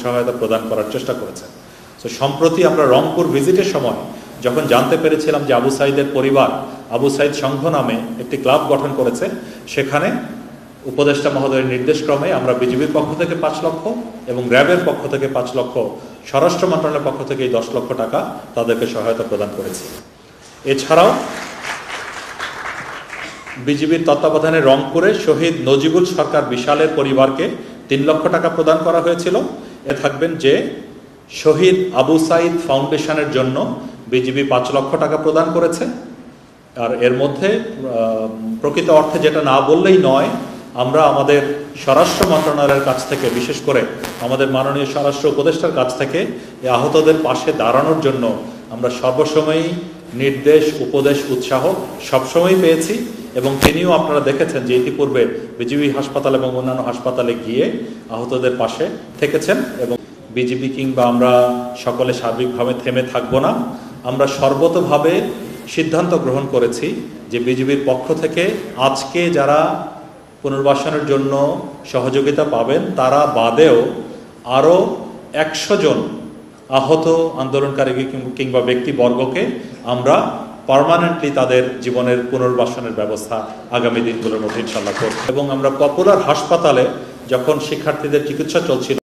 সহায়তা প্রদান করার চেষ্টা করেছেন। তো সম্প্রতি আমরা রংপুর ভিজিটের সময় যখন জানতে পেরেছিলাম যে আবু সাইদের পরিবার আবু সাইদ সংঘ নামে একটি ক্লাব গঠন করেছে, সেখানে উপদেষ্টা মহোদয়ের নির্দেশক্রমে আমরা বিজিবির পক্ষ থেকে 5 লক্ষ এবং র্যাবের পক্ষ থেকে 5 লক্ষ, স্বরাষ্ট্র মন্ত্রণালয়ের পক্ষ থেকে 10 লক্ষ টাকা তাদেরকে সহায়তা প্রদান করেছি। এছাড়াও বিজিবির তত্ত্বাবধানে রংপুরে শহীদ নজিবুল সরকার বিশালের পরিবারকে 3 লক্ষ টাকা প্রদান করা হয়েছিল। এ থাকবেন যে শহীদ আবু সাইদ ফাউন্ডেশনের জন্য বিজিবি 5 লক্ষ টাকা প্রদান করেছে। আর এর মধ্যে প্রকৃত অর্থে যেটা না বললেই নয়, আমরা আমাদের স্বরাষ্ট্র মন্ত্রণালয়ের কাছ থেকে, বিশেষ করে আমাদের মাননীয় স্বরাষ্ট্র উপদেষ্টার কাছ থেকে এই আহতদের পাশে দাঁড়ানোর জন্য আমরা সর্বসময়ই নির্দেশ, উপদেশ, উৎসাহ সবসময়ই পেয়েছি। এবং তিনিও আপনারা দেখেছেন যে ইতিপূর্বে বিজিবি হাসপাতাল এবং অন্যান্য হাসপাতালে গিয়ে আহতদের পাশে থেকেছেন। এবং বিজিবি কিংবা আমরা সকলে সার্বিকভাবে থেমে থাকবো না। আমরা সর্বতোভাবে সিদ্ধান্ত গ্রহণ করেছি যে বিজিবির পক্ষ থেকে আজকে যারা পুনর্বাসনের জন্য সহযোগিতা পাবেন তারা বাদেও আরও 100 জন আহত আন্দোলনকারী কিংবা ব্যক্তিবর্গকে আমরা পার্মানেন্টলি তাদের জীবনের পুনর্বাসনের ব্যবস্থা আগামী দিনগুলোর মধ্যে ইনশাআল্লাহ করব। এবং আমরা পপুলার হাসপাতালে যখন শিক্ষার্থীদের চিকিৎসা চলছিল